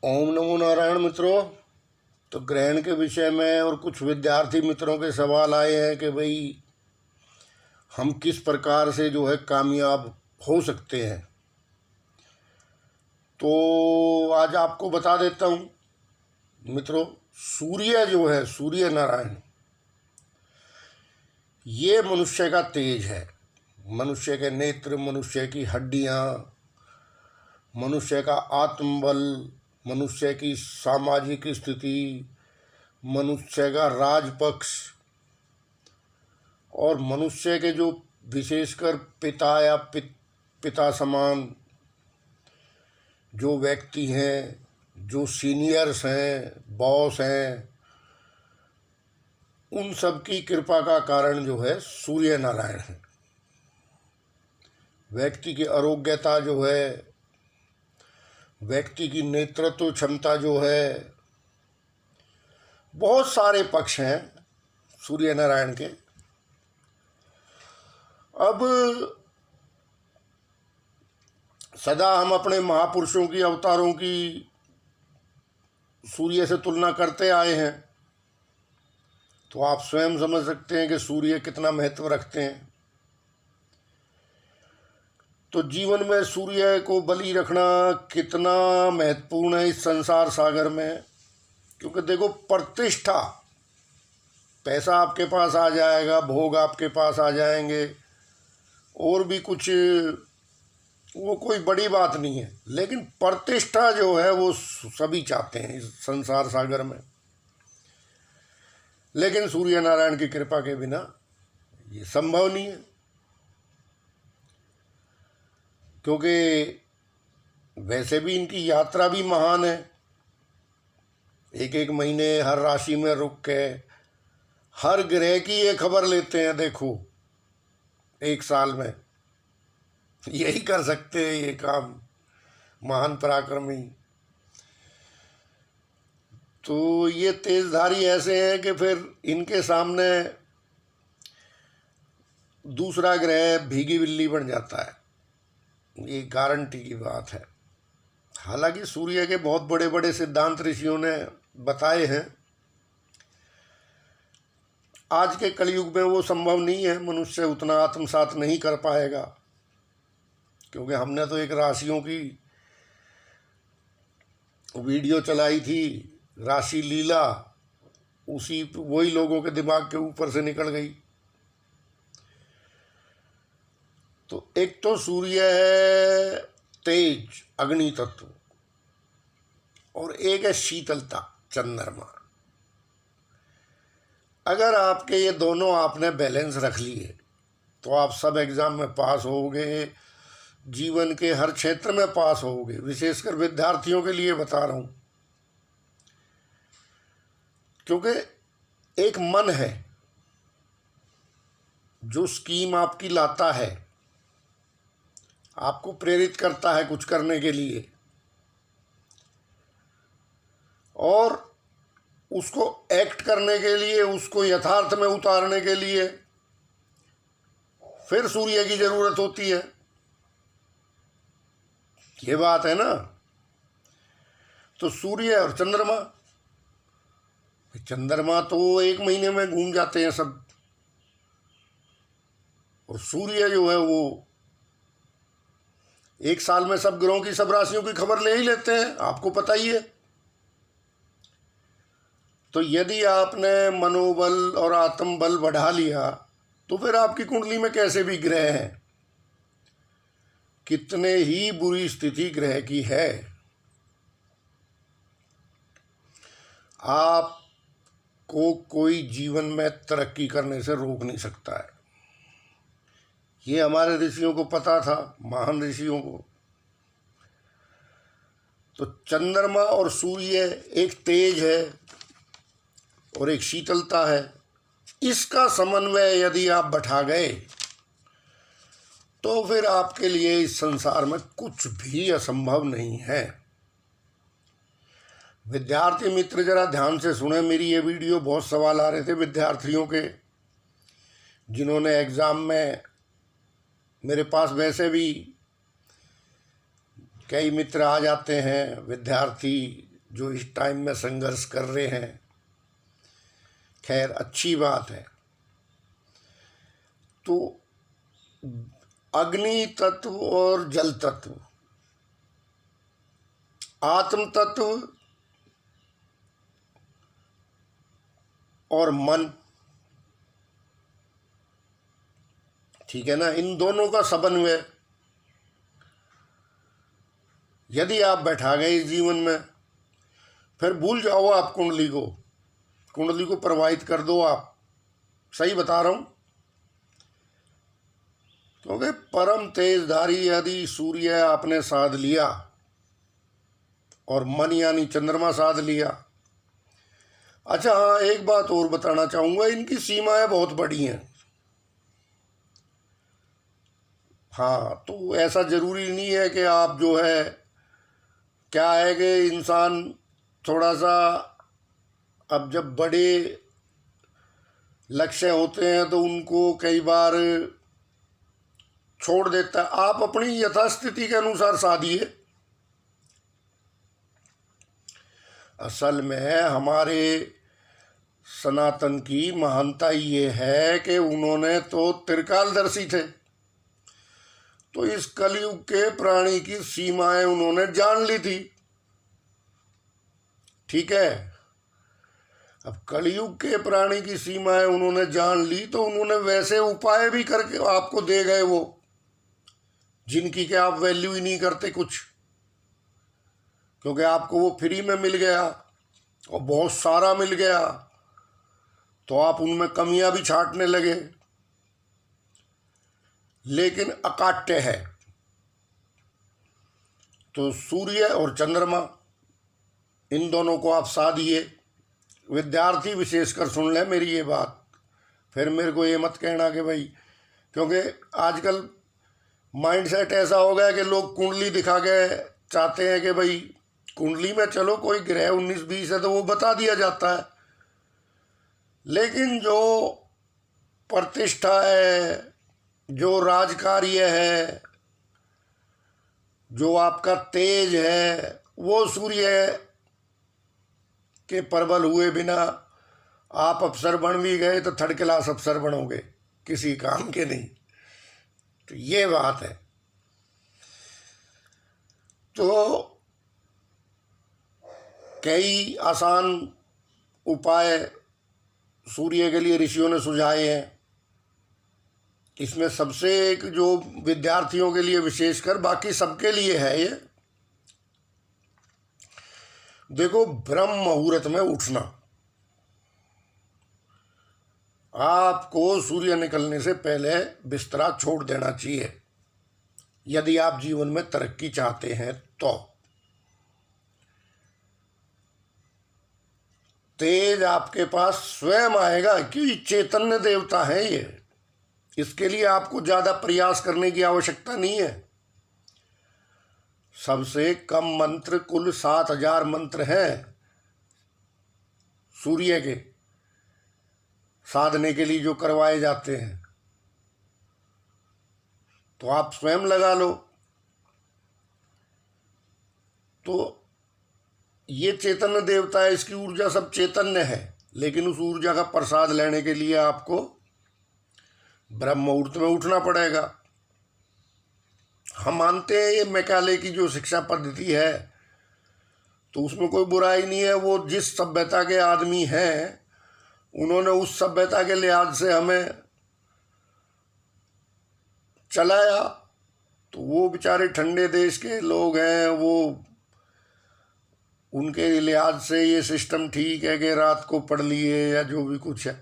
ओम नमो नारायण मित्रों। तो ग्रहण के विषय में और कुछ विद्यार्थी मित्रों के सवाल आए हैं कि भाई हम किस प्रकार से जो है कामयाब हो सकते हैं। तो आज आपको बता देता हूँ मित्रों, सूर्य जो है, सूर्य नारायण, ये मनुष्य का तेज है। मनुष्य के नेत्र, मनुष्य की हड्डियाँ, मनुष्य का आत्मबल, मनुष्य की सामाजिक स्थिति, मनुष्य का राजपक्ष और मनुष्य के जो विशेषकर पिता या पिता समान जो व्यक्ति हैं, जो सीनियर्स हैं, बॉस हैं, उन सब की कृपा का कारण जो है सूर्य नारायण है। व्यक्ति की आरोग्यता जो है, व्यक्ति की नेतृत्व क्षमता जो है, बहुत सारे पक्ष हैं सूर्य नारायण के। अब सदा हम अपने महापुरुषों की, अवतारों की सूर्य से तुलना करते आए हैं, तो आप स्वयं समझ सकते हैं कि सूर्य कितना महत्व रखते हैं। तो जीवन में सूर्य को बलि रखना कितना महत्वपूर्ण है इस संसार सागर में। क्योंकि देखो, प्रतिष्ठा, पैसा आपके पास आ जाएगा, भोग आपके पास आ जाएंगे, और भी कुछ, वो कोई बड़ी बात नहीं है। लेकिन प्रतिष्ठा जो है वो सभी चाहते हैं इस संसार सागर में। लेकिन सूर्य नारायण की कृपा के बिना ये संभव नहीं है। क्योंकि वैसे भी इनकी यात्रा भी महान है। एक एक महीने हर राशि में रुक के हर ग्रह की ये खबर लेते हैं। देखो, एक साल में यही कर सकते हैं ये काम महान पराक्रमी। तो ये तेजधारी ऐसे हैं कि फिर इनके सामने दूसरा ग्रह भीगी बिल्ली बन जाता है। ये गारंटी की बात है। हालांकि सूर्य के बहुत बड़े बड़े सिद्धांत ऋषियों ने बताए हैं। आज के कलयुग में वो संभव नहीं है, मनुष्य उतना आत्मसात नहीं कर पाएगा। क्योंकि हमने तो एक राशियों की वीडियो चलाई थी, राशि लीला, उसी वही लोगों के दिमाग के ऊपर से निकल गई। तो एक तो सूर्य है तेज, अग्नि तत्व, और एक है शीतलता, चंद्रमा। अगर आपके ये दोनों आपने बैलेंस रख लिए तो आप सब एग्जाम में पास होगे, जीवन के हर क्षेत्र में पास होगे। विशेषकर विद्यार्थियों के लिए बता रहा हूँ। क्योंकि एक मन है जो स्कीम आपकी लाता है, आपको प्रेरित करता है कुछ करने के लिए, और उसको एक्ट करने के लिए, उसको यथार्थ में उतारने के लिए फिर सूर्य की जरूरत होती है। ये बात है ना। तो सूर्य और चंद्रमा, चंद्रमा तो एक महीने में घूम जाते हैं सब, और सूर्य जो है वो एक साल में सब ग्रहों की, सब राशियों की खबर ले ही लेते हैं, आपको पता ही है। तो यदि आपने मनोबल और आत्मबल बढ़ा लिया तो फिर आपकी कुंडली में कैसे भी ग्रह हैं, कितने ही बुरी स्थिति ग्रह की है, आपको कोई जीवन में तरक्की करने से रोक नहीं सकता है। ये हमारे ऋषियों को पता था, महान ऋषियों को। तो चंद्रमा और सूर्य, एक तेज है और एक शीतलता है। इसका समन्वय यदि आप बैठा गए तो फिर आपके लिए इस संसार में कुछ भी असंभव नहीं है। विद्यार्थी मित्र जरा ध्यान से सुने मेरी ये वीडियो। बहुत सवाल आ रहे थे विद्यार्थियों के, जिन्होंने एग्ज़ाम में, मेरे पास वैसे भी कई मित्र आ जाते हैं, विद्यार्थी जो इस टाइम में संघर्ष कर रहे हैं। खैर, अच्छी बात है। तो अग्नि तत्व और जल तत्व, आत्म तत्व और मन, ठीक है ना, इन दोनों का समन्वय यदि आप बैठा गए इस जीवन में, फिर भूल जाओ आप कुंडली को प्रवाहित कर दो आप। सही बता रहा हूं, क्योंकि परम तेजधारी यदि सूर्य आपने साध लिया और मन यानी चंद्रमा साध लिया। अच्छा हाँ, एक बात और बताना चाहूंगा, इनकी सीमाएं बहुत बड़ी हैं। हाँ, तो ऐसा जरूरी नहीं है कि आप जो है, क्या है कि इंसान थोड़ा सा, अब जब बड़े लक्ष्य होते हैं तो उनको कई बार छोड़ देता है। आप अपनी यथास्थिति के अनुसार साधिए। असल में हमारे सनातन की महानता ये है कि उन्होंने तो त्रिकालदर्शी थे, तो इस कलयुग के प्राणी की सीमाएं उन्होंने जान ली थी। ठीक है, अब कलयुग के प्राणी की सीमाएं उन्होंने जान ली, तो उन्होंने वैसे उपाय भी करके आपको दे गए वो, जिनकी के आप वैल्यू ही नहीं करते कुछ, क्योंकि आपको वो फ्री में मिल गया और बहुत सारा मिल गया, तो आप उनमें कमियां भी छांटने लगे। लेकिन अकाट्य है। तो सूर्य और चंद्रमा, इन दोनों को आप साधिए। विद्यार्थी विशेषकर सुन ले मेरी ये बात, फिर मेरे को ये मत कहना कि भाई, क्योंकि आजकल माइंडसेट ऐसा हो गया कि लोग कुंडली दिखा के चाहते हैं कि भाई कुंडली में चलो कोई ग्रह 19-20 है तो वो बता दिया जाता है, लेकिन जो प्रतिष्ठा है, जो राजकार्य है, जो आपका तेज है, वो सूर्य के प्रबल हुए बिना आप अफसर बन भी गए तो थर्ड क्लास अफसर बनोगे, किसी काम के नहीं। तो ये बात है। तो कई आसान उपाय सूर्य के लिए ऋषियों ने सुझाए हैं। इसमें सबसे एक जो विद्यार्थियों के लिए विशेषकर, बाकी सबके लिए है ये, देखो, ब्रह्म मुहूर्त में उठना। आपको सूर्य निकलने से पहले बिस्तरा छोड़ देना चाहिए, यदि आप जीवन में तरक्की चाहते हैं तो। तेज आपके पास स्वयं आएगा, क्योंकि चैतन्य देवता है ये। इसके लिए आपको ज्यादा प्रयास करने की आवश्यकता नहीं है। सबसे कम मंत्र कुल 7000 मंत्र हैं सूर्य के साधने के लिए जो करवाए जाते हैं, तो आप स्वयं लगा लो। तो ये चैतन्य देवता है, इसकी ऊर्जा सब चैतन्य है, लेकिन उस ऊर्जा का प्रसाद लेने के लिए आपको ब्रह्म मुहूर्त में उठना पड़ेगा। हम मानते हैं ये मैकाले की जो शिक्षा पद्धति है, तो उसमें कोई बुराई नहीं है। वो जिस सभ्यता के आदमी हैं, उन्होंने उस सभ्यता के लिहाज से हमें चलाया, तो वो बेचारे ठंडे देश के लोग हैं, वो उनके लिहाज से ये सिस्टम ठीक है कि रात को पढ़ लिए या जो भी कुछ है।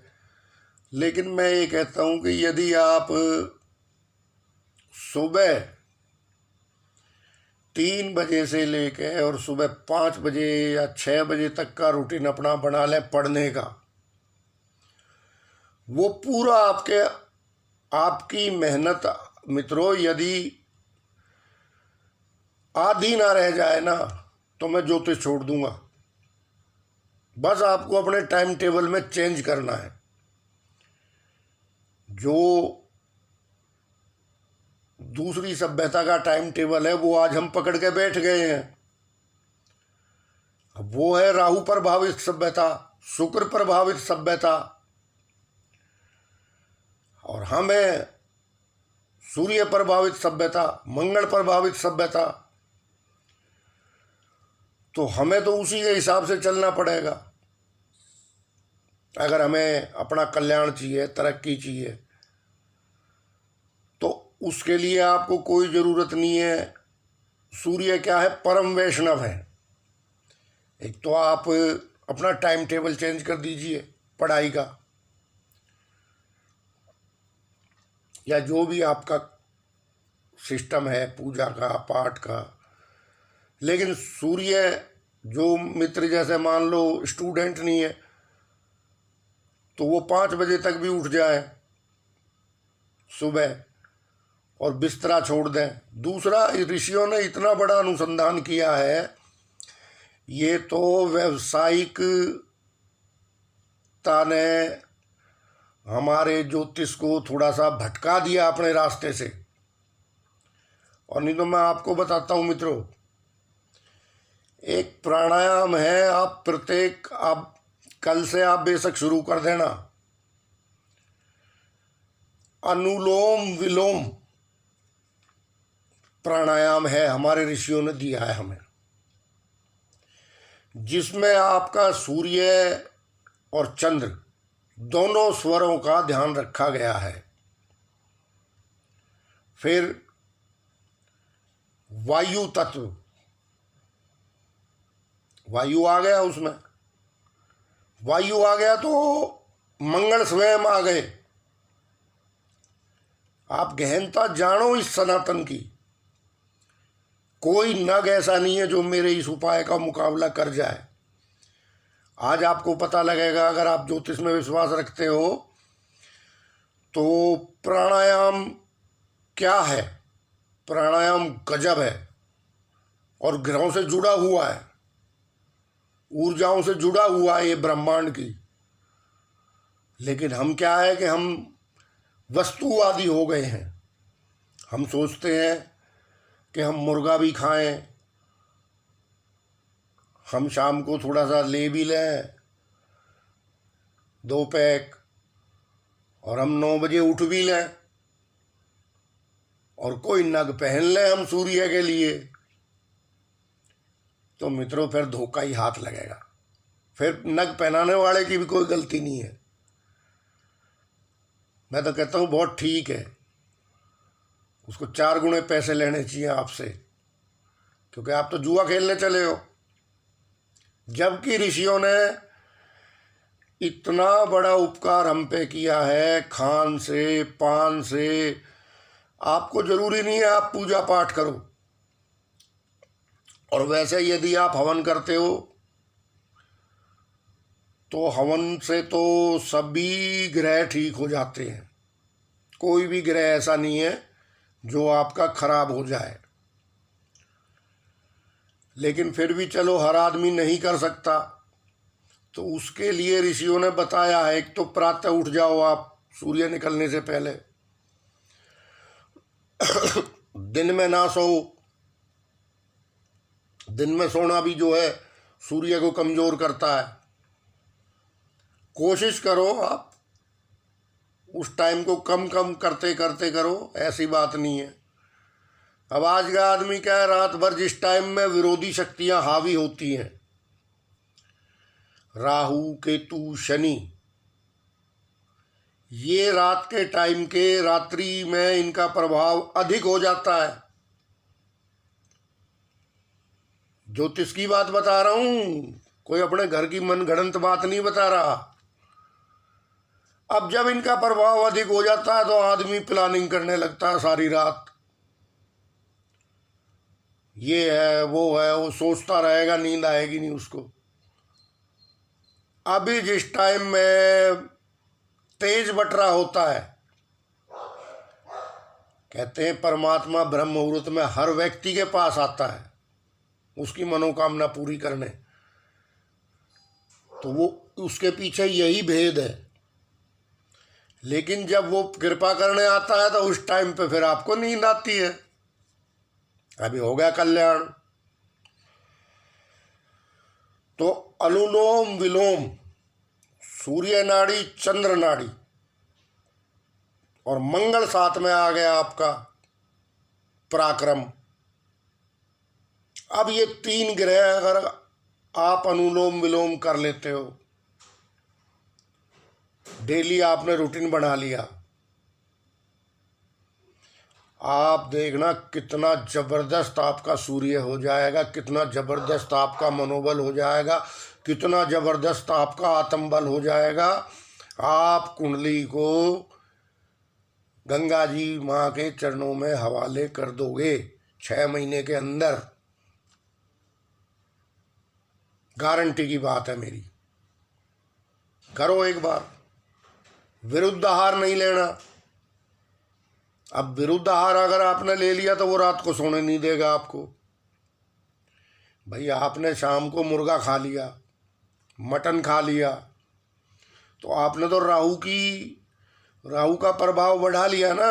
लेकिन मैं ये कहता हूँ कि यदि आप सुबह 3 बजे से लेकर और सुबह 5 बजे या 6 बजे तक का रूटीन अपना बना लें पढ़ने का, वो पूरा आपकी मेहनत मित्रों, यदि आधी ना रह जाए ना, तो मैं ज्योतिष छोड़ दूंगा। बस आपको अपने टाइम टेबल में चेंज करना है। जो दूसरी सभ्यता का टाइम टेबल है, वो आज हम पकड़ के बैठ गए हैं। वो है राहु प्रभावित सभ्यता, शुक्र प्रभावित सभ्यता, और हम है सूर्य प्रभावित सभ्यता, मंगल प्रभावित सभ्यता। तो हमें तो उसी के हिसाब से चलना पड़ेगा। अगर हमें अपना कल्याण चाहिए, तरक्की चाहिए, तो उसके लिए आपको कोई ज़रूरत नहीं है। सूर्य क्या है, परम वैष्णव है। एक तो आप अपना टाइम टेबल चेंज कर दीजिए पढ़ाई का, या जो भी आपका सिस्टम है पूजा का, पाठ का। लेकिन सूर्य जो मित्र जैसे मान लो स्टूडेंट नहीं है, तो वो 5 बजे तक भी उठ जाए सुबह और बिस्तरा छोड़ दें। दूसरा, ऋषियों ने इतना बड़ा अनुसंधान किया है, ये तो व्यावसायिकता ने हमारे ज्योतिष को थोड़ा सा भटका दिया अपने रास्ते से। और नहीं तो मैं आपको बताता हूँ मित्रों, एक प्राणायाम है, आप कल से आप बेशक शुरू कर देना। अनुलोम विलोम प्राणायाम है, हमारे ऋषियों ने दिया है हमें, जिसमें आपका सूर्य और चंद्र दोनों स्वरों का ध्यान रखा गया है। फिर वायु तत्व, वायु आ गया, उसमें वायु आ गया तो मंगल स्वयं आ गए। आप गहनता जानो इस सनातन की। कोई नग ऐसा नहीं है जो मेरे इस उपाय का मुकाबला कर जाए। आज आपको पता लगेगा, अगर आप ज्योतिष में विश्वास रखते हो, तो प्राणायाम क्या है। प्राणायाम गजब है और ग्रहों से जुड़ा हुआ है, ऊर्जाओं से जुड़ा हुआ है ये ब्रह्मांड की। लेकिन हम क्या है कि हम वस्तुवादी हो गए हैं। हम सोचते हैं कि हम मुर्गा भी खाएं, हम शाम को थोड़ा सा ले भी लें 2 पैक, और हम 9 बजे उठ भी लें, और कोई नग पहन लें हम सूर्य के लिए। तो मित्रों फिर धोखा ही हाथ लगेगा। फिर नग पहनाने वाले की भी कोई गलती नहीं है। मैं तो कहता हूँ बहुत ठीक है, उसको 4 गुने पैसे लेने चाहिए आपसे, क्योंकि आप तो जुआ खेलने चले हो। जबकि ऋषियों ने इतना बड़ा उपकार हम पे किया है, खान से, पान से। आपको जरूरी नहीं है आप पूजा पाठ करो, और वैसे यदि आप हवन करते हो तो हवन से तो सभी ग्रह ठीक हो जाते हैं। कोई भी ग्रह ऐसा नहीं है जो आपका खराब हो जाए। लेकिन फिर भी चलो हर आदमी नहीं कर सकता, तो उसके लिए ऋषियों ने बताया है, एक तो प्रातः उठ जाओ आप सूर्य निकलने से पहले। दिन में ना सो, दिन में सोना भी जो है सूर्य को कमजोर करता है। कोशिश करो आप उस टाइम को कम कम करते करते करो, ऐसी बात नहीं है। अब आज का आदमी क्या है, रात भर जिस टाइम में विरोधी शक्तियां हावी होती हैं, राहु केतु शनि, ये रात के टाइम के, रात्रि में इनका प्रभाव अधिक हो जाता है। ज्योतिष की बात बता रहा हूं, कोई अपने घर की मनगढ़ंत बात नहीं बता रहा। अब जब इनका प्रभाव अधिक हो जाता है तो आदमी प्लानिंग करने लगता है सारी रात, ये है वो सोचता रहेगा, नींद आएगी नहीं उसको। अभी जिस टाइम में तेज बट रहा होता है, कहते हैं परमात्मा ब्रह्म मुहूर्त में हर व्यक्ति के पास आता है उसकी मनोकामना पूरी करने। तो वो उसके पीछे यही भेद है। लेकिन जब वो कृपा करने आता है तो उस टाइम पे फिर आपको नींद आती है। अभी हो गया कल्याण। तो अनुलोम विलोम, सूर्य नाड़ी, चंद्र नाड़ी और मंगल साथ में आ गया आपका पराक्रम। अब ये 3 ग्रह अगर आप अनुलोम विलोम कर लेते हो, डेली आपने रूटीन बना लिया, आप देखना कितना जबरदस्त आपका सूर्य हो जाएगा, कितना जबरदस्त आपका मनोबल हो जाएगा, कितना जबरदस्त आपका आत्मबल हो जाएगा। आप कुंडली को गंगा जी माँ के चरणों में हवाले कर दोगे 6 महीने के अंदर, गारंटी की बात है मेरी। करो एक बार। विरुद्ध आहार नहीं लेना। अब विरुद्ध आहार अगर आपने ले लिया तो वो रात को सोने नहीं देगा आपको। भाई आपने शाम को मुर्गा खा लिया, मटन खा लिया, तो आपने तो राहु का प्रभाव बढ़ा लिया ना।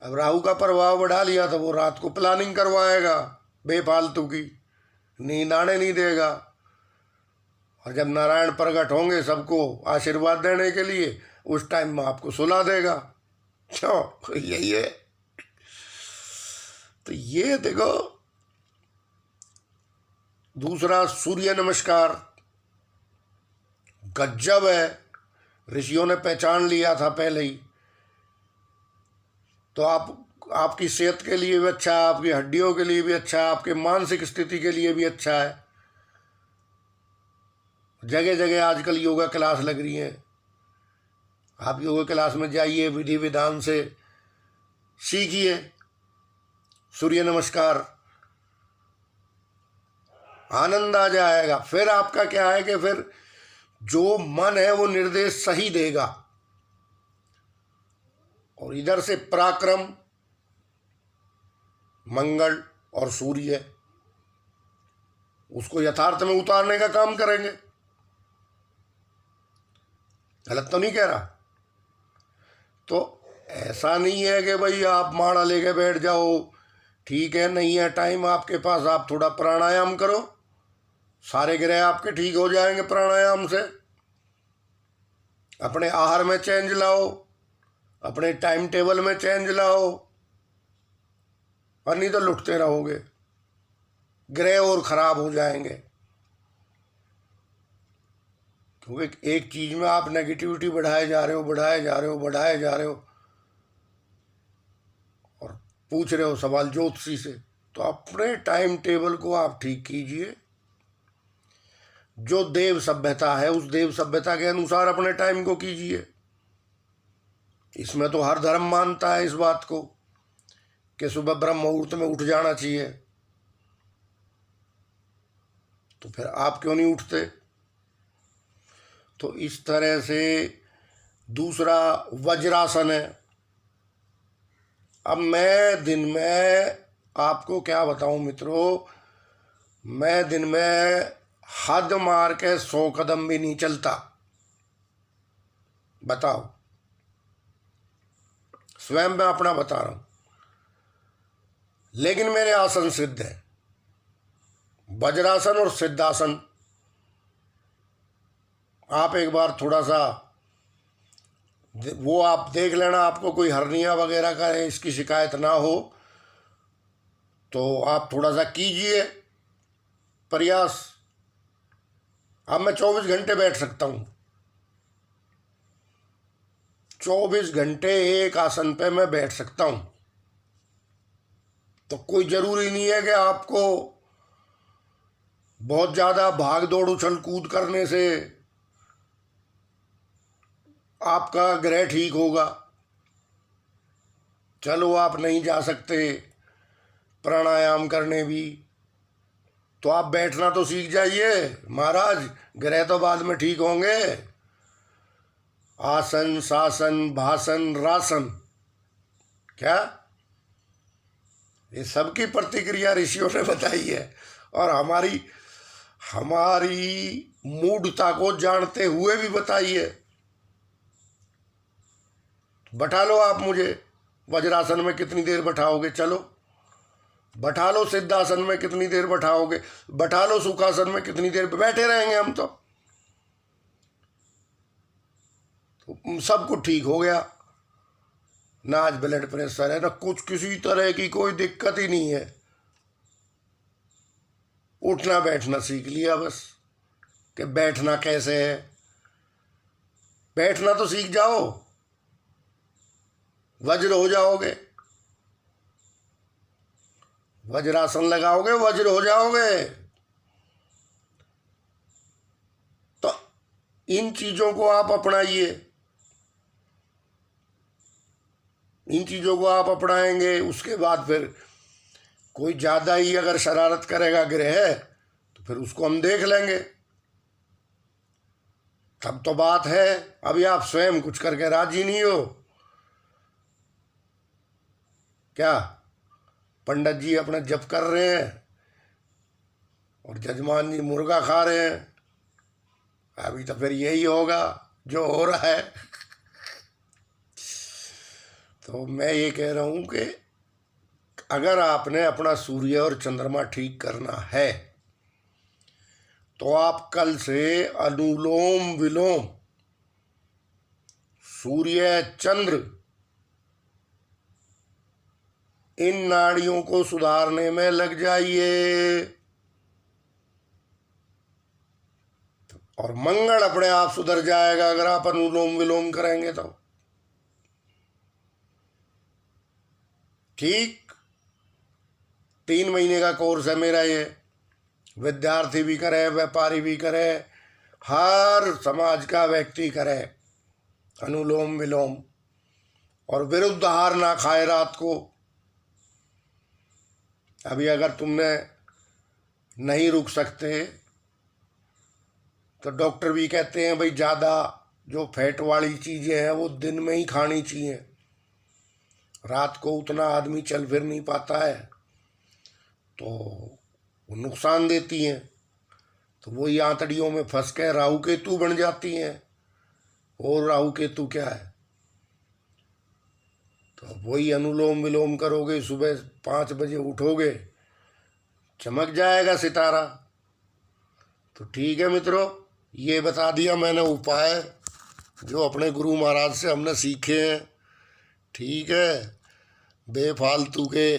अब राहु का प्रभाव बढ़ा लिया तो वो रात को प्लानिंग करवाएगा बेफालतू की, नींद आने नहीं देगा। और जब नारायण प्रकट होंगे सबको आशीर्वाद देने के लिए, उस टाइम में आपको सुला देगा। क्यों? यही है। तो ये देखो, दूसरा सूर्य नमस्कार गजब है, ऋषियों ने पहचान लिया था पहले ही। तो आपकी सेहत के लिए भी अच्छा है, आपकी हड्डियों के लिए भी अच्छा है, आपके मानसिक स्थिति के लिए भी अच्छा है। जगह जगह आजकल योगा क्लास लग रही है, आप योगा क्लास में जाइए, विधि विधान से सीखिए सूर्य नमस्कार, आनंद आ जाएगा। फिर आपका क्या है कि फिर जो मन है वो निर्देश सही देगा, और इधर से पराक्रम, मंगल और सूर्य उसको यथार्थ में उतारने का काम करेंगे। गलत तो नहीं कह रहा। तो ऐसा नहीं है कि भाई आप माड़ा लेके बैठ जाओ, ठीक है, नहीं है टाइम आपके पास, आप थोड़ा प्राणायाम करो, सारे ग्रह आपके ठीक हो जाएंगे प्राणायाम से। अपने आहार में चेंज लाओ, अपने टाइम टेबल में चेंज लाओ, और नहीं तो लुटते रहोगे, ग्रह और खराब हो जाएंगे। क्योंकि एक चीज में आप नेगेटिविटी बढ़ाए जा रहे हो, और पूछ रहे हो सवाल ज्योतिषी से। तो अपने टाइम टेबल को आप ठीक कीजिए, जो देव सभ्यता है उस देव सभ्यता के अनुसार अपने टाइम को कीजिए। इसमें तो हर धर्म मानता है इस बात को कि सुबह ब्रह्म मुहूर्त में उठ जाना चाहिए, तो फिर आप क्यों नहीं उठते? तो इस तरह से दूसरा वज्रासन है। अब मैं दिन में आपको क्या बताऊं मित्रों, मैं दिन में हद मार के 100 कदम भी नहीं चलता। बताओ, स्वयं मैं अपना बता रहा हूं। लेकिन मेरे आसन सिद्ध है, वज्रासन और सिद्धासन। आप एक बार थोड़ा सा वो आप देख लेना, आपको कोई हर्निया वगैरह का इसकी शिकायत ना हो तो आप थोड़ा सा कीजिए प्रयास। अब मैं 24 घंटे बैठ सकता हूँ, 24 घंटे एक आसन पे मैं बैठ सकता हूँ। तो कोई ज़रूरी नहीं है कि आपको बहुत ज़्यादा भाग दौड़ उछल कूद करने से आपका ग्रह ठीक होगा। चलो आप नहीं जा सकते प्राणायाम करने भी, तो आप बैठना तो सीख जाइए महाराज, ग्रह तो बाद में ठीक होंगे। आसन, शासन, भाषण, रासन, क्या ये सबकी प्रतिक्रिया ऋषियों ने बताई है, और हमारी मूढ़ता को जानते हुए भी बताई है। बैठा लो आप मुझे, वज्रासन में कितनी देर बैठाओगे? चलो बैठा लो सिद्धासन में, कितनी देर बैठाओगे, बैठा लो सुखासन में, कितनी देर बैठे रहेंगे हम तो सब कुछ ठीक हो गया। ना आज ब्लड प्रेशर है, ना कुछ, किसी तरह की कोई दिक्कत ही नहीं है। उठना बैठना सीख लिया बस, कि बैठना कैसे है। बैठना तो सीख जाओ, वज्र हो जाओगे। वज्रासन लगाओगे, वज्र हो जाओगे। तो इन चीजों को आप अपनाइए। इन चीजों को आप अपनाएंगे, उसके बाद फिर कोई ज्यादा ही अगर शरारत करेगा ग्रह, तो फिर उसको हम देख लेंगे। तब तो बात है। अभी आप स्वयं कुछ करके राजी नहीं हो क्या? पंडित जी अपना जप कर रहे हैं और जजमान जी मुर्गा खा रहे हैं। अभी तो फिर यही होगा जो हो रहा है। तो मैं ये कह रहा हूं कि अगर आपने अपना सूर्य और चंद्रमा ठीक करना है, तो आप कल से अनुलोम विलोम, सूर्य चंद्र, इन नाड़ियों को सुधारने में लग जाइए। और मंगल अपने आप सुधर जाएगा अगर आप अनुलोम विलोम करेंगे तो। ठीक, 3 महीने का कोर्स है मेरा ये। विद्यार्थी भी करे, व्यापारी भी करे, हर समाज का व्यक्ति करे अनुलोम विलोम। और विरुद्ध आहार ना खाए रात को। अभी अगर तुमने नहीं रुक सकते तो डॉक्टर भी कहते हैं भाई ज़्यादा जो फैट वाली चीज़ें हैं वो दिन में ही खानी चाहिए। रात को उतना आदमी चल फिर नहीं पाता है, तो वो नुकसान देती हैं। तो वही आंतड़ियों में फंस के राहु केतु बन जाती हैं। और राहु केतु क्या है? तो वही अनुलोम विलोम करोगे, सुबह 5 बजे उठोगे, चमक जाएगा सितारा। तो ठीक है मित्रों, ये बता दिया मैंने उपाय जो अपने गुरु महाराज से हमने सीखे हैं। ठीक है, बेफालतू के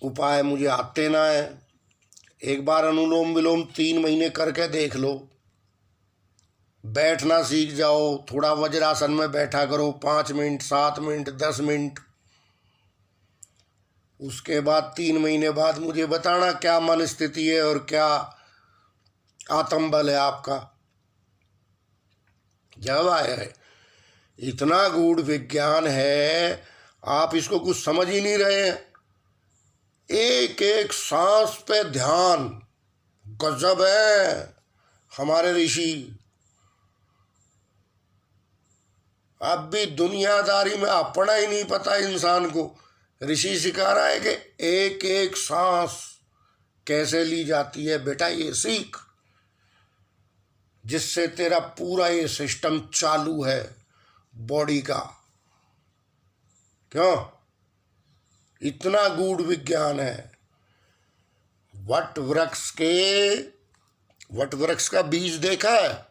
उपाय मुझे आते ना है। एक बार अनुलोम विलोम 3 महीने करके देख लो, बैठना सीख जाओ। थोड़ा वज्रासन में बैठा करो, 5 मिनट, 7 मिनट, 10 मिनट। उसके बाद 3 महीने बाद मुझे बताना क्या मन स्थिति है और क्या आत्मबल है आपका। जब आए, इतना गूढ़ विज्ञान है, आप इसको कुछ समझ ही नहीं रहे हैं। एक एक सांस पे ध्यान, गजब है हमारे ऋषि। अब भी दुनियादारी में अपना ही नहीं पता इंसान को। ऋषि सिखा रहा है कि एक एक सांस कैसे ली जाती है, बेटा ये सीख, जिससे तेरा पूरा ये सिस्टम चालू है बॉडी का। क्यों? इतना गूढ़ विज्ञान है। वट वृक्ष का बीज देखा है?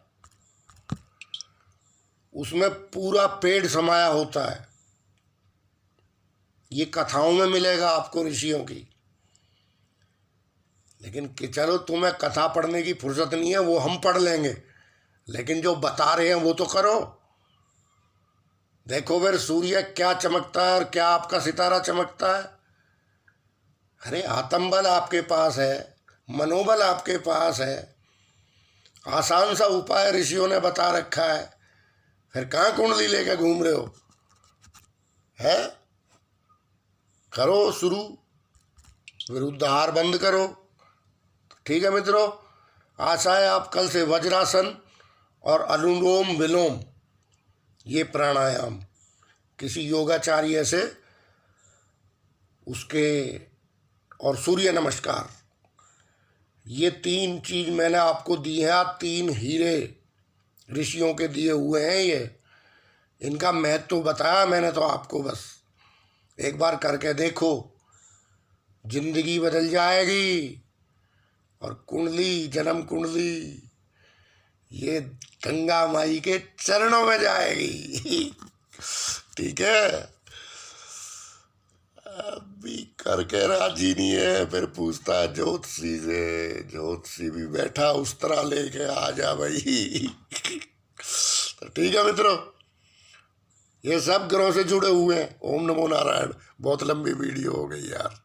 उसमें पूरा पेड़ समाया होता है। ये कथाओं में मिलेगा आपको ऋषियों की। लेकिन कि चलो तुम्हें कथा पढ़ने की फुर्सत नहीं है, वो हम पढ़ लेंगे, लेकिन जो बता रहे हैं वो तो करो। देखो फिर सूर्य क्या चमकता है और क्या आपका सितारा चमकता है। अरे आत्मबल आपके पास है, मनोबल आपके पास है, आसान सा उपाय ऋषियों ने बता रखा है। फिर कहाँ कुंडली लेकर घूम रहे हो? है, करो शुरू, विरुद्ध आहार बंद करो। ठीक है मित्रों, आशा है आप कल से वज्रासन और अनुलोम विलोम, ये प्राणायाम किसी योगाचार्य से, उसके, और सूर्य नमस्कार, ये 3 चीज मैंने आपको दी है। 3 हीरे ऋषियों के दिए हुए हैं। ये इनका महत्व बताया मैंने तो आपको बस। एक बार करके देखो, जिंदगी बदल जाएगी। और कुंडली, जन्म कुंडली ये गंगा माई के चरणों में जाएगी। ठीक है। अभी करके राजी नहीं है, फिर पूछता है ज्योतिषी से, ज्योतिषी भी बैठा उस तरह लेके आ जा भाई। तो ठीक है मित्रों, ये सब ग्रहों से जुड़े हुए हैं। ओम नमो नारायण। बहुत लंबी वीडियो हो गई यार।